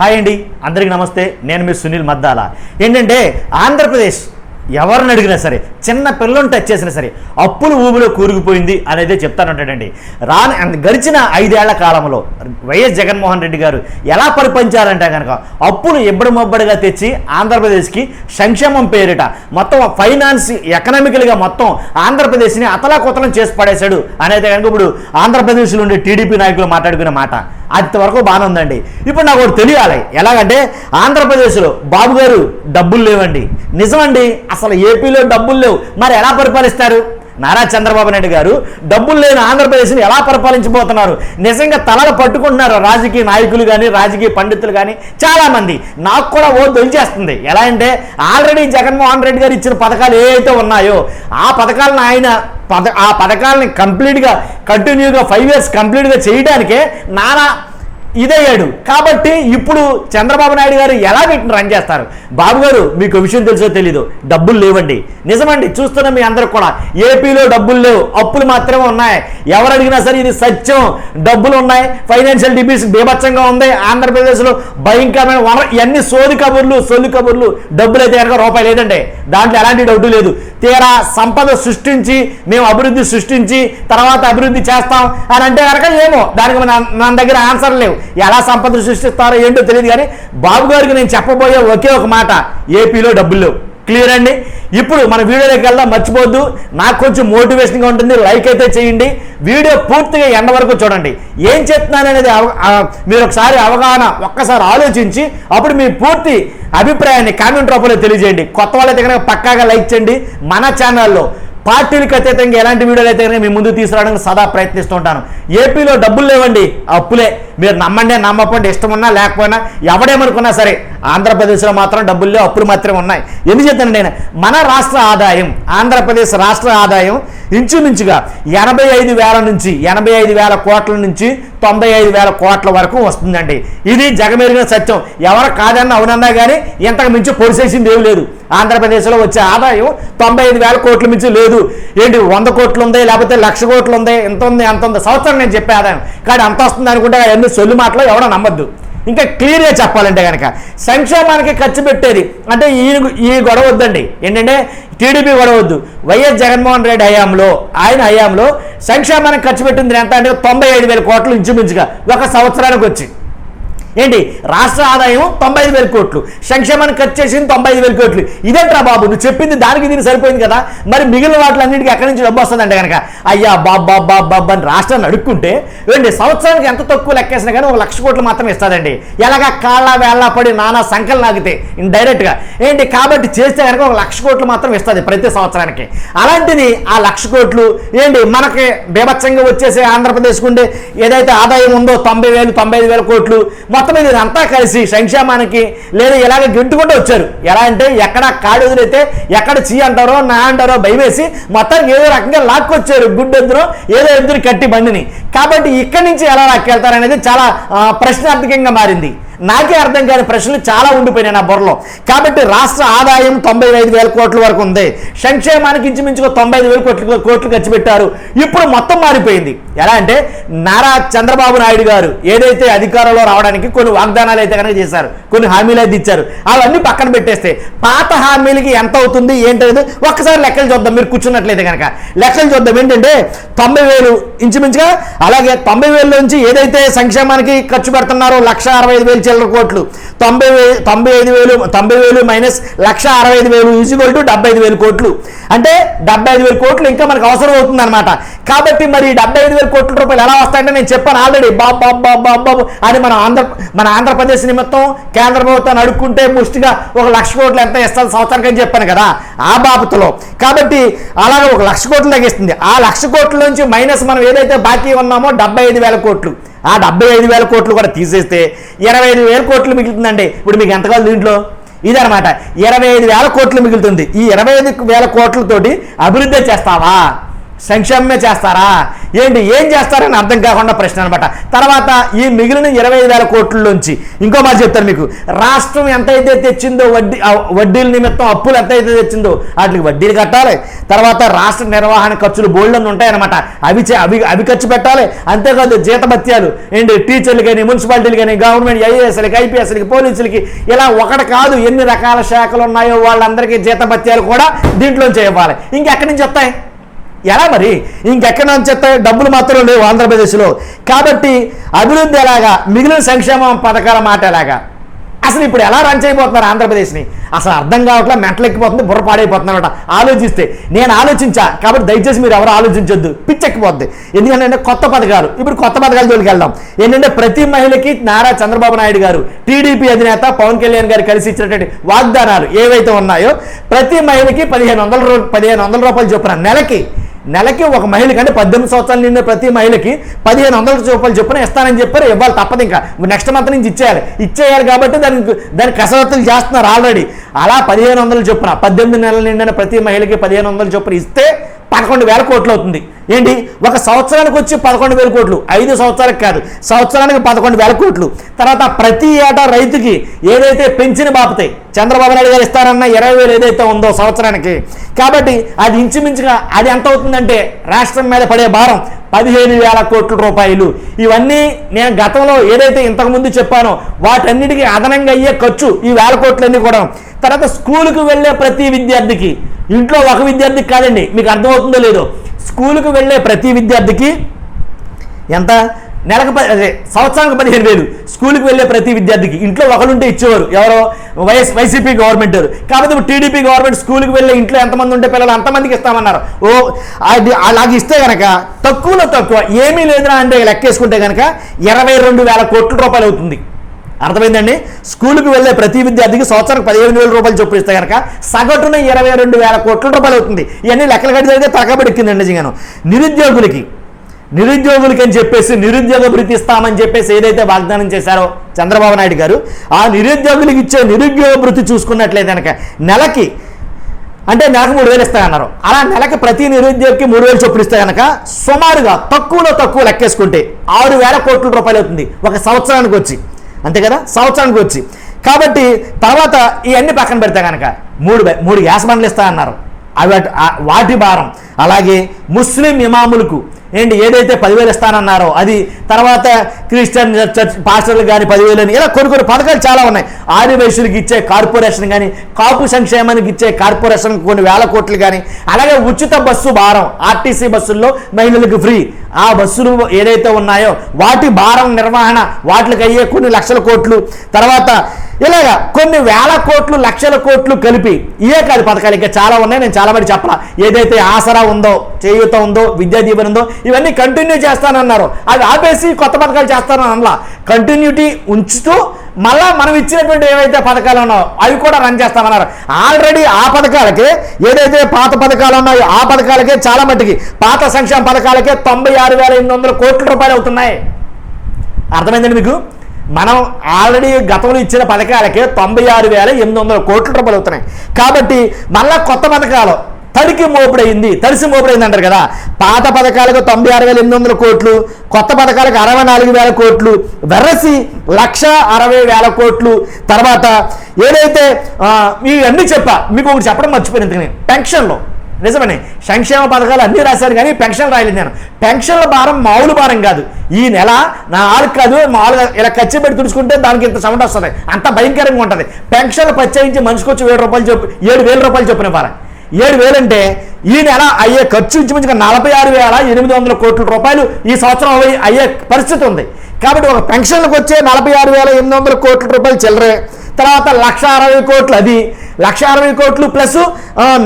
Hi అండి, అందరికీ నమస్తే. నేను మీ సునీల్ మద్దాల. ఏంటంటే ఆంధ్రప్రదేశ్ ఎవరిని అడిగినా సరే, చిన్న పిల్లలను టచ్ చేసినా సరే అప్పులు ఊబిలో కూరుకుపోయింది అనేది చెప్తానంటాడండి. గడిచిన 5 ఏళ్ల కాలంలో వైఎస్ జగన్మోహన్ రెడ్డి గారు ఎలా పరిపాలించారంటే కనుక అప్పులు ఇబ్బడిమొబ్బడిగా తెచ్చి ఆంధ్రప్రదేశ్కి సంక్షేమం పేరిట మొత్తం ఫైనాన్స్ ఎకనామికల్గా మొత్తం ఆంధ్రప్రదేశ్ని అతలాకుతలం చేసి పడేశాడు అనేది కనుక ఇప్పుడు ఆంధ్రప్రదేశ్లో ఉండే టీడీపీ నాయకులు మాట్లాడుకునే మాట. అంతవరకు బాగానే ఉందండి. ఇప్పుడు నాకు ఒకటి తెలియాలి, ఎలాగంటే ఆంధ్రప్రదేశ్లో బాబు గారు డబ్బులు లేవండి. నిజమండి, అసలు ఏపీలో డబ్బులు లేవు, మరి ఎలా పరిపాలిస్తారు? నారా చంద్రబాబు నాయుడు గారు డబ్బులు లేని ఆంధ్రప్రదేశ్ని ఎలా పరిపాలించబోతున్నారు? నిజంగా తలలు పట్టుకుంటున్నారు రాజకీయ నాయకులు కానీ, రాజకీయ పండితులు కానీ చాలామంది. నాకు కూడా దొలిచేస్తుంది. ఎలా అంటే ఆల్రెడీ జగన్మోహన్ రెడ్డి గారు ఇచ్చిన పథకాలు ఏవైతే ఉన్నాయో ఆ పథకాలను ఆ పథకాలని కంటిన్యూగా 5 years కంప్లీట్గా చేయడానికే నానా ఇదయ్యాడు. కాబట్టి ఇప్పుడు చంద్రబాబు నాయుడు గారు ఎలా వీటిని రన్ చేస్తారు? బాబు గారు, మీకు విషయం తెలుసో తెలీదు, డబ్బులు లేవండి. నిజమండి, చూస్తున్న మీ అందరూ కూడా ఏపీలో డబ్బులు లేవు, అప్పులు మాత్రమే ఉన్నాయి. ఎవరు అడిగినా సరే ఇది సత్యం. డబ్బులు ఉన్నాయి, ఫైనాన్షియల్ డిఫిసిట్ బీభత్సంగా ఉంది ఆంధ్రప్రదేశ్లో, భయంకరమైన ఇవన్నీ సొల్లు కబుర్లు. డబ్బులు అయితే కనుక రూపాయి లేదండి, దాంట్లో ఎలాంటి డౌట్ లేదు. తీరా సంపద సృష్టించి మేము అభివృద్ధి సృష్టించి తర్వాత అభివృద్ధి చేస్తాం అని అంటే కనుక ఏమో దానికి మన దగ్గర ఆన్సర్ లేవు. ఎలా సంపద సృష్టిస్తారో ఏంటో తెలియదు. కానీ బాబు గారికి నేను చెప్పబోయే ఒకే ఒక మాట, ఏపీలో డబ్బులు లేవు. క్లియర్ అండి. ఇప్పుడు మన వీడియోలోకి వెళ్దాం. మర్చిపోద్దు, నాకు కొంచెం మోటివేషన్గా ఉంటుంది, లైక్ అయితే చేయండి. వీడియో పూర్తిగా ఎండ వరకు చూడండి. ఏం చెప్తున్నాను అనేది మీరు ఒకసారి అవగాహన ఒక్కసారి ఆలోచించి అప్పుడు మీ పూర్తి అభిప్రాయాన్ని కామెంట్ రూపంలో తెలియజేయండి. కొత్త వాళ్ళైతే కనుక పక్కాగా లైక్ చేయండి. మన ఛానల్లో పార్టీలకు అతీతంగా ఎలాంటి వీడియోలు అయితే మీ ముందు తీసుకురావడానికి సదా ప్రయత్నిస్తూ ఉంటాను. ఏపీలో డబ్బులు లేవండి, అప్పులే. మీరు నమ్మండి నమ్మకండి, ఇష్టం ఉన్నా లేకపోయినా ఎవడేమనుకున్నా సరే ఆంధ్రప్రదేశ్లో మాత్రం డబ్బులు లేవు, అప్పులు మాత్రమే ఉన్నాయి. ఎందుకు చెప్తాను నేను, మన రాష్ట్ర ఆదాయం, ఆంధ్రప్రదేశ్ రాష్ట్ర ఆదాయం ఇంచుమించుగా 85,000 కోట్ల నుంచి 95,000 కోట్ల వరకు వస్తుందండి. ఇది జగమెరిగిన సత్యం. ఎవరు కాదన్నా అవునన్నా కానీ ఇంతకు మించి పొడిసేసింది ఏమి లేదు. ఆంధ్రప్రదేశ్లో వచ్చే ఆదాయం 95,000 కోట్ల మించి లేదు. ఏంటి 100 కోట్లు ఉంది, లేకపోతే 1,00,000 కోట్లు ఉంది, ఎంత ఉంది అంత ఉంది. సంవత్సరం నేను చెప్పే ఆదాయం కానీ అంత వస్తుంది అనుకుంటే అవన్నీ సొల్లు మాటలో ఎవడో నమ్మద్దు. ఇంకా క్లియర్గా చెప్పాలంటే కనుక సంక్షేమానికి ఖర్చు పెట్టేది అంటే ఈ గొడవ వద్దండి. ఏంటంటే టీడీపీ గొడవ వద్దు. వైఎస్ జగన్మోహన్ రెడ్డి ఆయన హయాంలో సంక్షేమానికి ఖర్చు పెట్టింది ఎంత అంటే 95,000 కోట్లు ఇంచుమించుగా ఒక సంవత్సరానికి వచ్చి. ఏంటి రాష్ట్ర ఆదాయం 95,000 కోట్లు, సంక్షేమానికి ఖర్చు చేసింది 95,000 కోట్లు. ఇదేంట్రా బాబు, నువ్వు చెప్పింది దానికి దీనికి సరిపోయింది కదా, మరి మిగిలిన వాటిలన్నింటికి ఎక్కడి నుంచి డబ్బు వస్తుందంటే కనుక అయ్యా బాబా అని రాష్ట్రాన్ని అడుక్కుంటే ఏంటి సంవత్సరానికి ఎంత తక్కువ లెక్కేసినా కానీ 1,00,000 కోట్లు మాత్రం ఇస్తుందండి. ఎలాగా కాళ్ళ వేళ్ళ పడి నానా సంఖ్యలు నాగితే ఇండైరెక్ట్గా ఏంటి కాబట్టి చేస్తే కనుక 1,00,000 కోట్లు మాత్రం ఇస్తుంది ప్రతి సంవత్సరానికి. అలాంటిది ఆ 1,00,000 కోట్లు ఏంటి మనకి బీభత్సంగా వచ్చేసే ఆంధ్రప్రదేశ్కు ఉండే ఏదైతే ఆదాయం ఉందో 90,000-95,000 కోట్లు మొత్తం ఇది అంతా కలిసి సంక్షేమానికి లేదా ఇలాగ గెంటుకుంటూ వచ్చారు. ఎలా అంటే ఎక్కడ కాడు వదిలితే ఎక్కడ చీ అంటారో నా అంటారో భయమేసి మొత్తానికి ఏదో రకంగా లాక్కొచ్చారు గుడ్డెద్దులో ఏదో ఎద్దురు కట్టి బండిని. కాబట్టి ఇక్కడి నుంచి ఎలా లాక్కెళ్తారనేది చాలా ప్రశ్నార్థకంగా మారింది. నాకే అర్థం కాని ప్రశ్నలు చాలా ఉండిపోయినాయి నా బుర్రలో. కాబట్టి రాష్ట్ర ఆదాయం 95,000 కోట్ల వరకు ఉంది, సంక్షేమానికి ఇంచుమించుగా 95,000 కోట్లు ఖర్చు పెట్టారు. ఇప్పుడు మొత్తం మారిపోయింది. ఎలా అంటే నారా చంద్రబాబు నాయుడు గారు ఏదైతే అధికారంలో రావడానికి కొన్ని వాగ్దానాలు అయితే కనుక చేశారు, కొన్ని హామీలు అయితే ఇచ్చారు, అవన్నీ పక్కన పెట్టేస్తే పాత హామీలకి ఎంత అవుతుంది ఏంటనేది ఒక్కసారి లెక్కలు చూద్దాం. మీరు కూర్చున్నట్లయితే కనుక లెక్కలు చూద్దాం. ఏంటంటే 90,000 ఇంచుమించుగా, అలాగే 90,000 నుంచి ఏదైతే సంక్షేమానికి ఖర్చు పెడుతున్నారో 1,65,000 కోట్లు, 90,000 మైనస్ 1,65,000 ఈజ్వల్ టు 75,000 కోట్లు. అంటే 75,000 కోట్లు ఇంకా మనకు అవసరం అవుతుంది అనమాట. కాబట్టి మరి 75,000 కోట్ల రూపాయలు ఎలా వస్తాయంటే నేను చెప్పాను ఆల్రెడీ బాబు అని మన ఆంధ్రప్రదేశ్ నిమిత్తం కేంద్ర ప్రభుత్వాన్ని అడుక్కుంటే ముష్టిగా 1,00,000 కోట్లు ఎంత ఇస్తుంది సంవత్సరానికి అని చెప్పాను కదా ఆ బాబతులో. కాబట్టి అలాగే 1,00,000 కోట్లు తగ్గిస్తుంది. ఆ 1,00,000 కోట్ల నుంచి మైనస్ మనం ఏదైతే బాకీ ఉన్నామో 75,000 కోట్లు, ఆ 75,000 కోట్లు కూడా తీసేస్తే 25,000 కోట్లు మిగులుతుందండి. ఇప్పుడు మీకు ఎంత కాదు దీంట్లో ఇదనమాట, 25,000 కోట్లు మిగులుతుంది. ఈ 25,000 కోట్లతోటి అభివృద్ధి చేస్తావా, సంక్షేమమే చేస్తారా? ఏంటి ఏం చేస్తారని అర్థం కాకుండా ప్రశ్న అనమాట. తర్వాత ఈ మిగిలిన 25,000 కోట్లలోంచి ఇంకో మాట చెప్తాను మీకు. రాష్ట్రం ఎంతైతే తెచ్చిందో వడ్డీల నిమిత్తం అప్పులు ఎంతైతే తెచ్చిందో వాటికి వడ్డీలు కట్టాలి. తర్వాత రాష్ట్ర నిర్వహణ ఖర్చులు బోల్డన్ని ఉంటాయన్నమాట, అవి ఖర్చు పెట్టాలి. అంతేకాదు జీతభత్యాలు ఏంటి టీచర్లు కానీ, మున్సిపాలిటీలు కానీ, గవర్నమెంట్ ఐఏఎస్లకి, ఐపీఎస్లకి, పోలీసులకి, ఇలా ఒకటి కాదు ఎన్ని రకాల శాఖలు ఉన్నాయో వాళ్ళందరికీ జీతభత్యాలు కూడా దీంట్లోంచి ఇవ్వాలి. ఇంకెక్కడి నుంచి వస్తాయి? ఎలా మరి ఇంకెక్కడి నుంచి వస్తాయి? డబ్బులు మాత్రం లేవు ఆంధ్రప్రదేశ్లో. కాబట్టి అభివృద్ధి ఎలాగా, మిగిలిన సంక్షేమ పథకాల మాట ఎలాగా, అసలు ఇప్పుడు ఎలా రన్ చేయబోతున్నారు ఆంధ్రప్రదేశ్ని అసలు అర్థం కావట్లా. మెంటలెక్కిపోతుంది, బుర్ర పాడైపోతుంది అనమాట. ఆలోచిస్తే నేను ఆలోచించా కాబట్టి దయచేసి మీరు ఎవరు ఆలోచించొద్దు, పిచ్చెక్కిపోద్ది. ఎందుకంటే కొత్త పథకాలు, ఇప్పుడు కొత్త పథకాల జోలికి వెళ్దాం. ఏంటంటే ప్రతి మహిళకి నారా చంద్రబాబు నాయుడు గారు, టీడీపీ అధినేత పవన్ కళ్యాణ్ గారు కలిసి ఇచ్చినటువంటి వాగ్దానాలు ఏవైతే ఉన్నాయో ప్రతి మహిళకి 1,500 రూపాయలు చొప్పున నెలకి ఒక మహిళకి, అంటే 18 సంవత్సరాలు నిండిన ప్రతి మహిళకి 1,500 రూపాయలు చొప్పున ఇస్తానని చెప్పారు. ఇవ్వాలి, తప్పదు. ఇంకా నెక్స్ట్ మంత్ నుంచి ఇచ్చేయాలి కాబట్టి దానికి కసరత్తులు చేస్తున్నారు ఆల్రెడీ. అలా 1,500 చొప్పున 18 నెలలు నిండిన ప్రతి మహిళకి 1,500 చొప్పున ఇస్తే 11,000 కోట్లు అవుతుంది. ఏంటి ఒక సంవత్సరానికి వచ్చి 11,000 కోట్లు, 5 సంవత్సరాలకు కాదు, సంవత్సరానికి 11,000 కోట్లు. తర్వాత ప్రతి ఏటా రైతుకి ఏదైతే పెన్షన్ బాపుతాయి చంద్రబాబు నాయుడు గారు ఇస్తారన్న 20,000 ఏదైతే ఉందో సంవత్సరానికి, కాబట్టి అది ఇంచుమించుగా అది ఎంత అవుతుందంటే రాష్ట్రం మీద పడే భారం 15,000 కోట్ల రూపాయలు. ఇవన్నీ నేను గతంలో ఏదైతే ఇంతకుముందు చెప్పానో వాటన్నిటికీ అదనంగా అయ్యే ఖర్చు ఈ 1,000 కోట్లన్నీ కూడా. తర్వాత స్కూలుకు వెళ్ళే ప్రతి విద్యార్థికి, ఇంట్లో ఒక విద్యార్థికి కాదండి, మీకు అర్థమవుతుందో లేదో, స్కూలుకు వెళ్ళే ప్రతి విద్యార్థికి ఎంత నెలకు సంవత్సరానికి 15,000 స్కూల్కి వెళ్ళే ప్రతి విద్యార్థికి. ఇంట్లో ఒకరుంటే ఇచ్చేవారు, ఎవరో వైసీపీ గవర్నమెంట్. కాబట్టి ఇప్పుడు టీడీపీ గవర్నమెంట్ స్కూల్కి వెళ్ళే ఇంట్లో ఎంతమంది ఉంటే పిల్లలు అంతమందికి ఇస్తామన్నారు. అది అలాగే ఇస్తే కనుక తక్కువలో తక్కువ ఏమీ లేదురా అంటే లెక్కేసుకుంటే కనుక 22,000 కోట్ల రూపాయలు అవుతుంది. అర్థమైందండి? స్కూల్కి వెళ్ళే ప్రతి విద్యార్థికి సంవత్సరానికి 15,000 రూపాయలు చొప్పున ఇస్తే కనుక సగటున 22,000 కోట్ల రూపాయలు అవుతుంది. ఇవన్నీ లెక్కలు కట్టి జరిగితే తగ్గబెట్టిందండి నిజంగాను. నిరుద్యోగులకి అని చెప్పేసి నిరుద్యోగ భృతి ఇస్తామని చెప్పేసి ఏదైతే వాగ్దానం చేశారో చంద్రబాబు నాయుడు గారు, ఆ నిరుద్యోగులకు ఇచ్చే నిరుద్యోగ భృతి చూసుకున్నట్లయితే కనుక నెలకి 3,000 ఇస్తాయన్నారు. అలా నెలకి ప్రతి నిరుద్యోగికి 3,000 చొప్పున ఇస్తే కనుక సుమారుగా తక్కువలో తక్కువ లెక్కేసుకుంటే 6,000 కోట్ల రూపాయలు అవుతుంది ఒక సంవత్సరానికి వచ్చి. అంతే కదా, సంవత్సరానికి వచ్చి. కాబట్టి తర్వాత ఇవన్నీ పక్కన పెడితే కనుక 3 గ్యాస్ బండ్లు ఇస్తాయన్నారు, వాటి భారం. అలాగే ముస్లిం ఇమాములకు ఏదైతే 10,000 ఇస్తానన్నారో అది, తర్వాత క్రిస్టియన్ చర్చ్ పాస్టర్లకు కానీ 10,000 అని, ఇలా కొన్ని పథకాలు చాలా ఉన్నాయి. ఆదివాసులకు ఇచ్చే కార్పొరేషన్ కానీ, కాపు సంక్షేమానికి ఇచ్చే కార్పొరేషన్ కొన్ని 1,000 కోట్లు కానీ, అలాగే ఉచిత బస్సు భారం, ఆర్టీసీ బస్సుల్లో మహిళలకు ఫ్రీ, ఆ బస్సులు ఏదైతే ఉన్నాయో వాటి భారం నిర్వహణ, వాటికి అయ్యే కొన్ని లక్షల కోట్లు. తర్వాత ఇలాగా కొన్ని 1,000 కోట్లు, లక్షల కోట్లు కలిపి ఇవే కాదు పథకాలు ఇంకా చాలా ఉన్నాయి. నేను చాలా మంది చెప్పాల. ఏదైతే ఆసరా ఉందో, చేయూత ఉందో, విద్యా దీవెన ఉందో ఇవన్నీ కంటిన్యూ చేస్తానన్నారు. అవి ఆపేసి కొత్త పథకాలు చేస్తానని అనలా, కంటిన్యూటీ ఉంచుతూ మళ్ళా మనం ఇచ్చినటువంటి ఏవైతే పథకాలు ఉన్నాయో అవి కూడా రన్ చేస్తామన్నారు. ఆల్రెడీ ఆ పథకాలకే ఏదైతే పాత పథకాలు ఉన్నాయో ఆ పథకాలకే చాలా మట్టికి పాత సంక్షేమ పథకాలకే 96,800 కోట్ల రూపాయలు అవుతున్నాయి. అర్థమైందండి మీకు? మనం ఆల్రెడీ గతంలో ఇచ్చిన పథకాలకే 96,800 కోట్ల రూపాయలు అవుతున్నాయి. కాబట్టి మళ్ళా కొత్త పథకాలు తడిసి మోపుడైంది అంటారు కదా. పాత పథకాలకు 96,800 కోట్లు, కొత్త పథకాలకు 64,000 కోట్లు, వెరసి 1,60,000 కోట్లు. తర్వాత ఏదైతే ఇవన్నీ మీకు ఒకటి చెప్పడం మర్చిపోయింది, పెన్షన్లో నిజమని సంక్షేమ పథకాలు అన్నీ రాశారు కానీ పెన్షన్ రాయలేదు. నేను పెన్షన్ల భారం మామూలు భారం కాదు. ఈ నెల నా ఆళ్ళకి కాదు, మామూలుగా ఇలా ఖర్చు పెట్టి తుడుచుకుంటే దానికి ఇంత సౌండ్ వస్తుంది, అంత భయంకరంగా ఉంటుంది. పెన్షన్లు ప్రత్యేకించి మనిషికి వచ్చి 7,000 రూపాయలు చొప్పున భారం. 7,000 అంటే ఈ నెల అయ్యే ఖర్చు ఇంచుమించుగా 46,800 కోట్ల రూపాయలు ఈ సంవత్సరం అయ్యే పరిస్థితి ఉంది. కాబట్టి ఒక పెన్షన్లకు వచ్చే 46,800 కోట్ల రూపాయలు చిల్లరే. తర్వాత 1,60,000 కోట్లు, అది 1,60,000 కోట్లు ప్లస్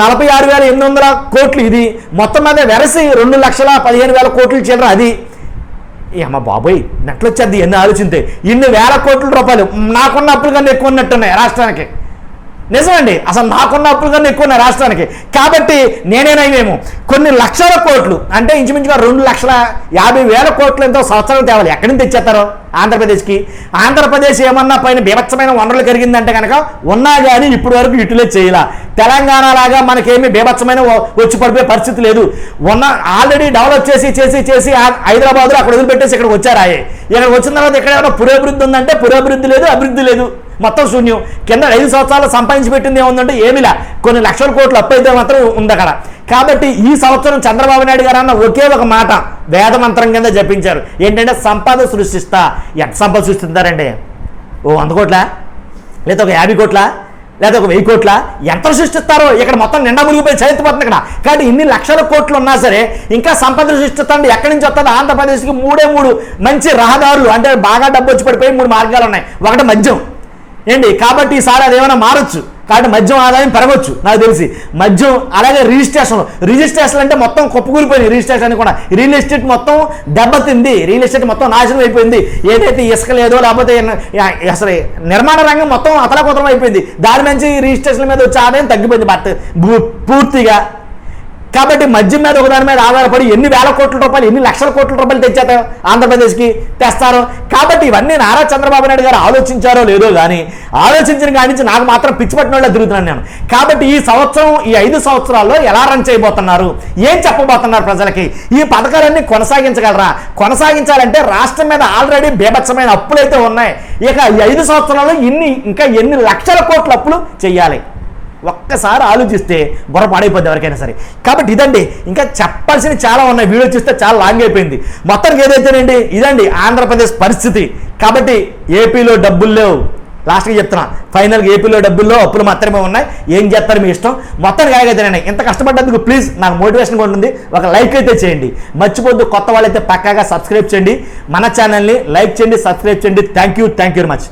46,800 కోట్లు, ఇది మొత్తం మీద వెరసి 2,15,000 కోట్లు చిల్లర. అది అమ్మ బాబోయ్ నెట్లు వచ్చేది ఎన్ని ఆలోచితే, ఇన్ని 1,000 కోట్ల రూపాయలు నాకున్న అప్పులు కన్నా ఎక్కువ ఉన్నట్టున్నాయి రాష్ట్రానికి. నిజమండి, అసలు నాకున్న అప్పులు కన్నా ఎక్కువ ఉన్నాయి రాష్ట్రానికి. కాబట్టి నేనేనైనేమో కొన్ని లక్షల కోట్లు అంటే ఇంచుమించుగా 2,50,000 కోట్లు ఎంతో సంవత్సరాలు తేవాలి. ఎక్కడి నుంచి తెచ్చేస్తారో ఆంధ్రప్రదేశ్కి. ఆంధ్రప్రదేశ్ ఏమన్నా పైన బీభత్సమైన వనరులు కలిగిందంటే కనుక ఉన్నా కానీ ఇప్పటి వరకు యూటిలైజ్ చేయాల. తెలంగాణ లాగా మనకేమి బీభత్సమైన వచ్చి పడిపోయే పరిస్థితి లేదు. ఆల్రెడీ డెవలప్ చేసి హైదరాబాద్లో అక్కడ వదిలిపెట్టేసి ఇక్కడికి వచ్చారు. ఇక్కడికి వచ్చిన తర్వాత ఇక్కడ ఏమైనా పురోభివృద్ధి ఉందంటే పురోభివృద్ధి లేదు, అభివృద్ధి లేదు, మొత్తం శూన్యం. కింద 5 సంవత్సరాలు సంపాదించి పెట్టింది ఏముందంటే ఏమిలా, కొన్ని లక్షల కోట్లు అప్పు అయితే మాత్రం ఉంది అక్కడ. కాబట్టి ఈ సంవత్సరం చంద్రబాబు నాయుడు గారు అన్న ఒకే ఒక మాట వేదమంత్రం కింద జపించారు. ఏంటంటే సంపద సృష్టిస్తా. ఎంత సంపద సృష్టిస్తారండి? ఓ 100 కోట్ల, లేదా ఒక 50 కోట్ల, లేదా ఒక 1000 కోట్ల, ఎంత సృష్టిస్తారో. ఇక్కడ మొత్తం నిండా మునిగిపోయి చరిత్రపోతుంది ఇక్కడ. కాబట్టి ఇన్ని లక్షల కోట్లు ఉన్నా సరే ఇంకా సంపద సృష్టిస్తాండి. ఎక్కడి నుంచి వస్తుంది? ఆంధ్రప్రదేశ్కి 3 మంచి రహదారులు, అంటే బాగా డబ్బు వచ్చి పడిపోయి 3 మార్గాలు ఉన్నాయి. ఒకటి మద్యం ఏంటి, కాబట్టి ఈసారి అది ఏమైనా మారచ్చు. కాబట్టి మద్యం ఆదాయం పెరగవచ్చు నాకు తెలిసి. మద్యం, అలాగే రిజిస్ట్రేషన్ అంటే మొత్తం కుప్పకూలిపోయింది. రిజిస్ట్రేషన్ కూడా రియల్ ఎస్టేట్ మొత్తం దెబ్బతింది. రియల్ ఎస్టేట్ మొత్తం నాశనం అయిపోయింది. ఏదైతే ఇసుక లేదో లేకపోతే అసలు నిర్మాణ రంగం మొత్తం అతలాకుతలం అయిపోయింది. దాని నుంచి రిజిస్ట్రేషన్ మీద వచ్చే ఆదాయం తగ్గిపోయింది పూర్తిగా. కాబట్టి మద్యం మీద ఒకదాని మీద ఆధారపడి ఎన్ని వేల కోట్ల రూపాయలు, ఎన్ని లక్షల కోట్ల రూపాయలు తెచ్చేస్తారు ఆంధ్రప్రదేశ్కి తెస్తారు. కాబట్టి ఇవన్నీ నారా చంద్రబాబు నాయుడు గారు ఆలోచించారో లేదో కానీ ఆలోచించిన కాడి నుంచి నాకు మాత్రం పిచ్చి పట్టిన వాళ్ళ తిరుగుతున్నాను నేను. కాబట్టి ఈ సంవత్సరం, ఈ 5 సంవత్సరాల్లో ఎలా రన్ చేయబోతున్నారు, ఏం చెప్పబోతున్నారు ప్రజలకి, ఈ పథకాలన్నీ కొనసాగించగలరా? కొనసాగించాలంటే రాష్ట్రం మీద ఆల్రెడీ బీభత్సమైన అప్పులు అయితే ఉన్నాయి. ఇక ఈ 5 సంవత్సరాల్లో ఇంకా ఎన్ని లక్షల కోట్ల అప్పులు చేయాలి? ఒక్కసారి ఆలోచిస్తే బుర్ర పాడైపోద్ది ఎవరికైనా సరే. కాబట్టి ఇదండి, ఇంకా చెప్పాల్సినవి చాలా ఉన్నాయి. వీడియో చూస్తే చాలా లాంగ్ అయిపోయింది. మొత్తానికి ఏదైతేనండి ఇదండి ఆంధ్రప్రదేశ్ పరిస్థితి. కాబట్టి ఏపీలో డబ్బులు లేవు, లాస్ట్కి చెప్తున్నా, ఫైనల్గా ఏపీలో డబ్బుల్లో అప్పులు మాత్రమే ఉన్నాయి. ఏం చేస్తారు మీ ఇష్టం. మొత్తానికి ఎలాగైతేనండి ఇంత కష్టపడ్డందుకు ప్లీజ్ నాకు మోటివేషన్గా ఉంటుంది, ఒక లైక్ అయితే చేయండి. మర్చిపోద్దు, కొత్త వాళ్ళైతే పక్కాగా సబ్స్క్రైబ్ చేయండి. మన ఛానల్ని లైక్ చేయండి, సబ్స్క్రైబ్ చేయండి. Thank you very much.